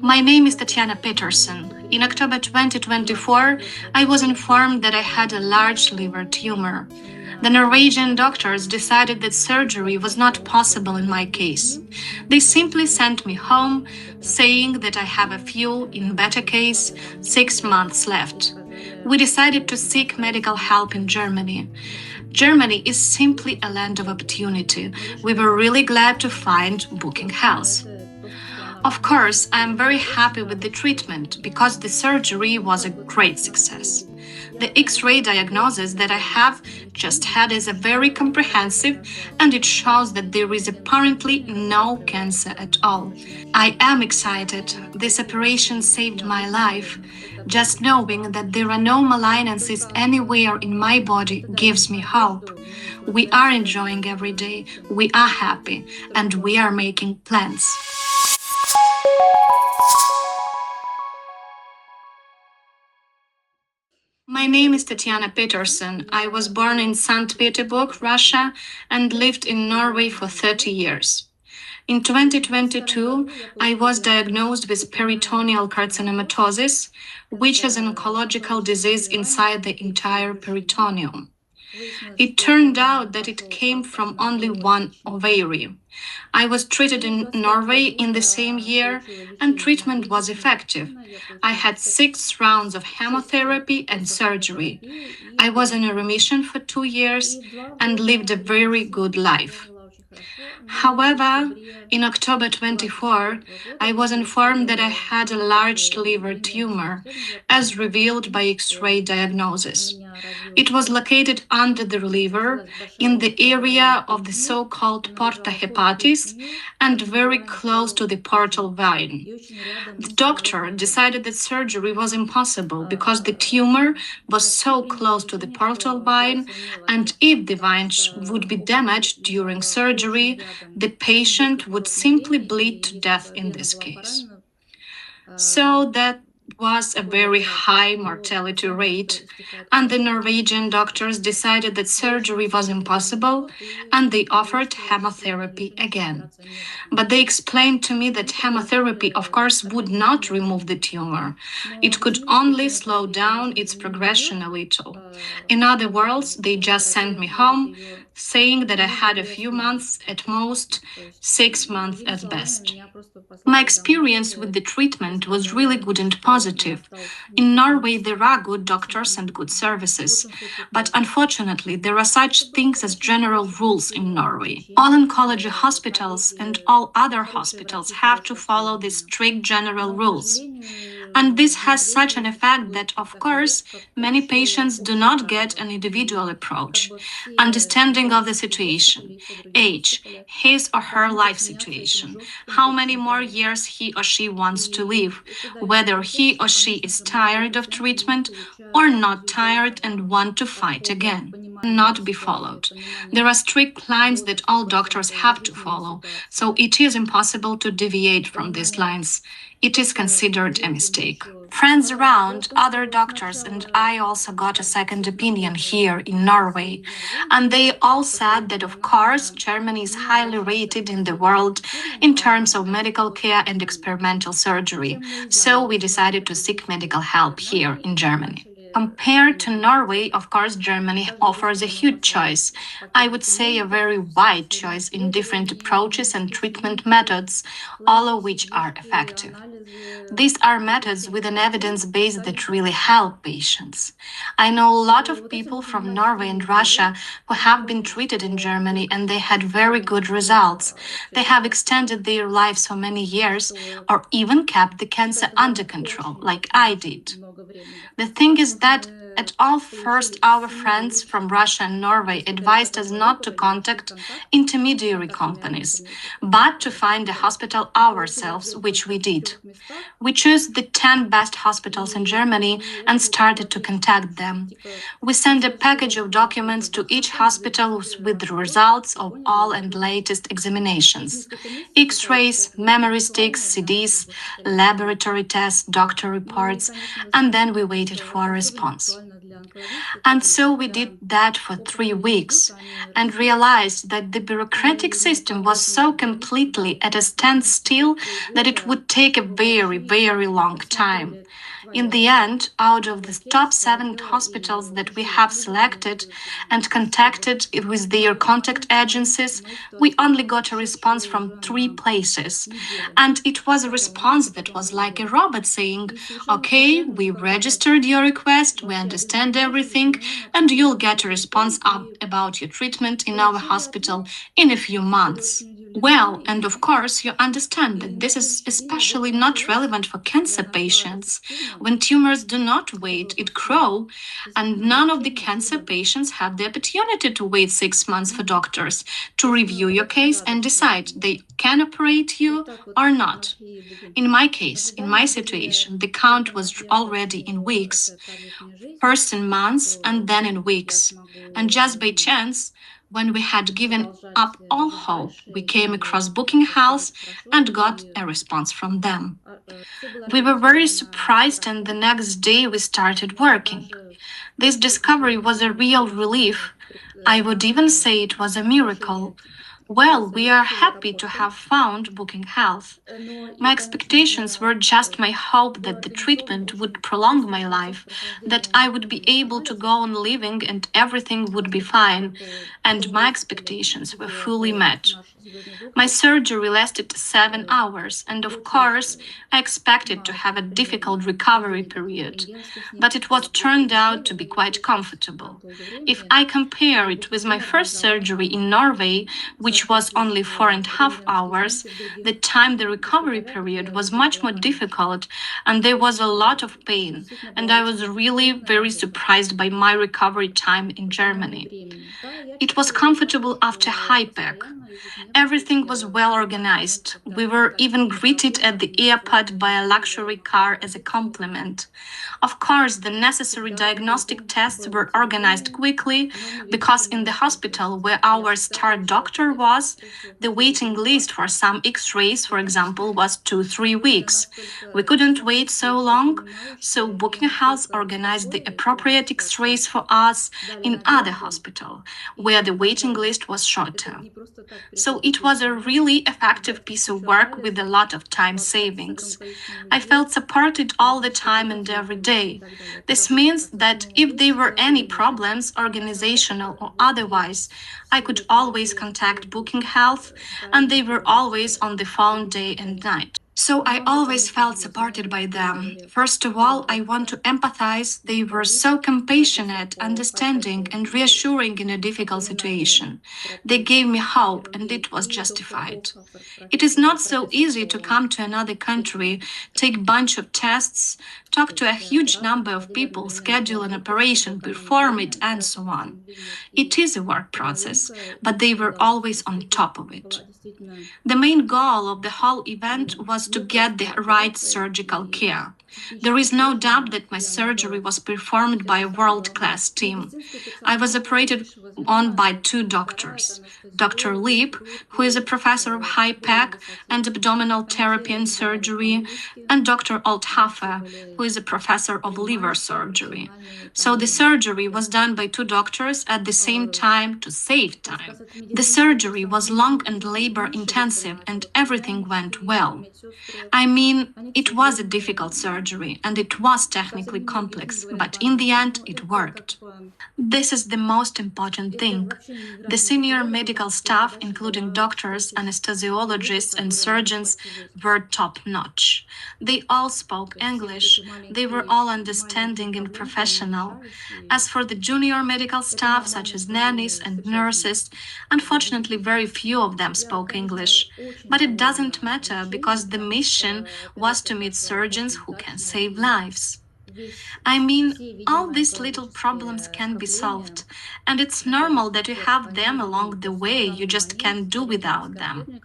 My name is Tatiana Petterson. In October 2024, I was informed that I had a large liver tumor. The Norwegian doctors decided that surgery was not possible in my case. They simply sent me home, saying that I have a few, in better case, 6 months left. We decided to seek medical help in Germany. Germany is simply a land of opportunity. We were really glad to find Booking House. Of course, I am very happy with the treatment because the surgery was a great success. The X-ray diagnosis that I have just had is a very comprehensive and it shows that there is apparently no cancer at all. I am excited. This operation saved my life. Just knowing that there are no malignancies anywhere in my body gives me hope. We are enjoying every day, we are happy, and we are making plans. My name is Tatiana Petterson. I was born in St. Petersburg, Russia, and lived in Norway for 30 years. In 2022, I was diagnosed with peritoneal carcinomatosis, which is an oncological disease inside the entire peritoneum. It turned out that it came from only one ovary. I was treated in Norway in the same year, and treatment was effective. I had 6 rounds of chemotherapy and surgery. I was in a remission for 2 years and lived a very good life. However, in October 24, I was informed that I had a large liver tumor, as revealed by X-ray diagnosis. It was located under the liver, in the area of the so-called porta hepatis, and very close to the portal vein. The doctor decided that surgery was impossible because the tumor was so close to the portal vein, and if the vein would be damaged during surgery, the patient would simply bleed to death in this case. So that was a very high mortality rate, and the Norwegian doctors decided that surgery was impossible and they offered chemotherapy again. But they explained to me that chemotherapy, of course, would not remove the tumor. It could only slow down its progression a little. In other words, they just sent me home, saying that I had a few months at most, 6 months at best. My experience with the treatment was really good and positive. In Norway, there are good doctors and good services, but unfortunately, there are such things as general rules in Norway. All oncology hospitals and all other hospitals have to follow these strict general rules. And this has such an effect that, of course, many patients do not get an individual approach, understanding of the situation, age, his or her life situation, how many more years he or she wants to live, whether he or she is tired of treatment or not tired and want to fight again, not be followed. There are strict lines that all doctors have to follow, so it is impossible to deviate from these lines. It is considered a mistake. Friends around, other doctors, and I also got a second opinion here in Norway. And they all said that, of course, Germany is highly rated in the world in terms of medical care and experimental surgery. So we decided to seek medical help here in Germany. Compared to Norway, of course, Germany offers a huge choice. I would say a very wide choice in different approaches and treatment methods, all of which are effective. These are methods with an evidence base that really help patients. I know a lot of people from Norway and Russia who have been treated in Germany and they had very good results. They have extended their lives for many years or even kept the cancer under control, like I did. The thing is that at all first our friends from Russia and Norway advised us not to contact intermediary companies, but to find a hospital ourselves, which we did. We chose the 10 best hospitals in Germany and started to contact them. We sent a package of documents to each hospital with the results of all and latest examinations. X-rays, memory sticks, CDs, laboratory tests, doctor reports, and then we waited for a response. And so we did that for 3 weeks and realized that the bureaucratic system was so completely at a standstill that it would take a very, very long time. In the end, out of the top 7 hospitals that we have selected and contacted with their contact agencies, we only got a response from 3 places. And it was a response that was like a robot saying, "Okay, we registered your request, we understand everything, and you'll get a response up about your treatment in our hospital in a few months." Well, and of course, you understand that this is especially not relevant for cancer patients. When tumors do not wait, it grow, and none of the cancer patients have the opportunity to wait 6 months for doctors to review your case and decide they can operate you or not. In my case, in my situation, the count was already in weeks, first in months and then in weeks. And just by chance, when we had given up all hope, we came across Booking House and got a response from them. We were very surprised, and the next day we started working. This discovery was a real relief. I would even say it was a miracle. Well, we are happy to have found Booking Health. My expectations were just my hope that the treatment would prolong my life, that I would be able to go on living and everything would be fine, and my expectations were fully met. My surgery lasted 7 hours, and of course, I expected to have a difficult recovery period, but it was turned out to be quite comfortable. If I compare it with my first surgery in Norway, which was only 4.5 hours, the time the recovery period was much more difficult and there was a lot of pain, and I was really very surprised by my recovery time in Germany. It was comfortable after HIPEC. Everything was well organized. We were even greeted at the airport by a luxury car as a compliment. Of course, the necessary diagnostic tests were organized quickly because in the hospital where our star doctor was, the waiting list for some x rays, for example, was 2 3 weeks. We couldn't wait so long, so Booking House organized the appropriate x rays for us in other hospital, where the waiting list was shorter. So it was a really effective piece of work with a lot of time savings. I felt supported all the time and every day. This means that if there were any problems, organizational or otherwise, I could always contact Booking Health, and they were always on the phone day and night. So I always felt supported by them. First of all, I want to empathize. They were so compassionate, understanding, and reassuring in a difficult situation. They gave me hope, and it was justified. It is not so easy to come to another country, take bunch of tests, talk to a huge number of people, schedule an operation, perform it, and so on. It is a work process, but they were always on top of it. The main goal of the whole event was to get the right surgical care. There is no doubt that my surgery was performed by a world-class team. I was operated on by 2 doctors. Dr. Leap, who is a professor of HIPEC and abdominal therapy and surgery, and Dr. Althafer, who is a professor of liver surgery. So the surgery was done by 2 doctors at the same time to save time. The surgery was long and labor intensive, and everything went well. I mean, it was a difficult surgery and it was technically complex, but in the end it worked. This is the most important thing. The senior medical staff, including doctors, anesthesiologists, and surgeons, were top notch. They all spoke English, they were all understanding and professional. As for the junior medical staff, such as nannies and nurses, unfortunately, very few of them spoke English. But it doesn't matter because the mission was to meet surgeons who can save lives. I mean, all these little problems can be solved, and it's normal that you have them along the way, you just can't do without them.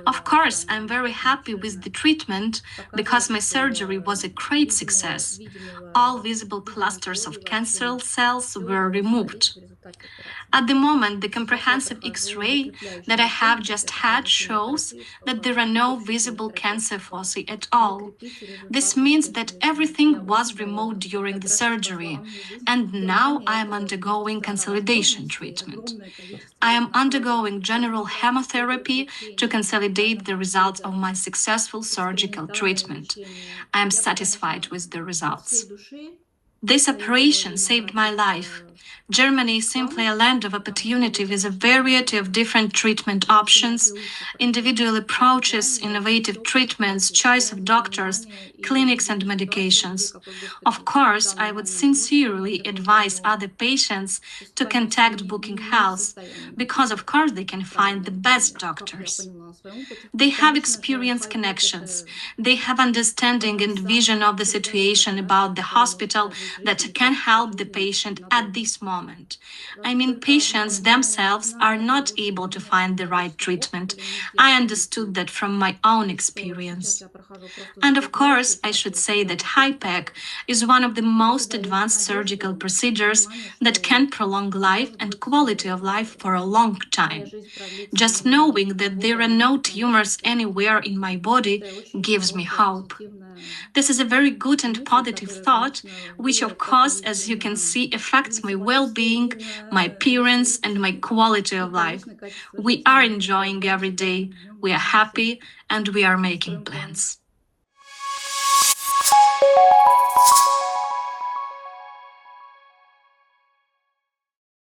Of course, I'm very happy with the treatment because my surgery was a great success. All visible clusters of cancer cells were removed. At the moment, the comprehensive X-ray that I have just had shows that there are no visible cancer foci at all. This means that everything was removed chemo during the surgery, and now I am undergoing consolidation treatment. I am undergoing general chemotherapy to consolidate the results of my successful surgical treatment. I am satisfied with the results. This operation saved my life. Germany is simply a land of opportunity with a variety of different treatment options, individual approaches, innovative treatments, choice of doctors, clinics, and medications. Of course, I would sincerely advise other patients to contact Booking Health because, of course, they can find the best doctors. They have experience connections. They have understanding and vision of the situation about the hospital that can help the patient at this moment. I mean, patients themselves are not able to find the right treatment. I understood that from my own experience. And of course, I should say that HIPEC is one of the most advanced surgical procedures that can prolong life and quality of life for a long time. Just knowing that there are no tumors anywhere in my body gives me hope. This is a very good and positive thought, which, of course, as you can see, affects my well being, my appearance, and my quality of life. We are enjoying every day, we are happy, and we are making plans.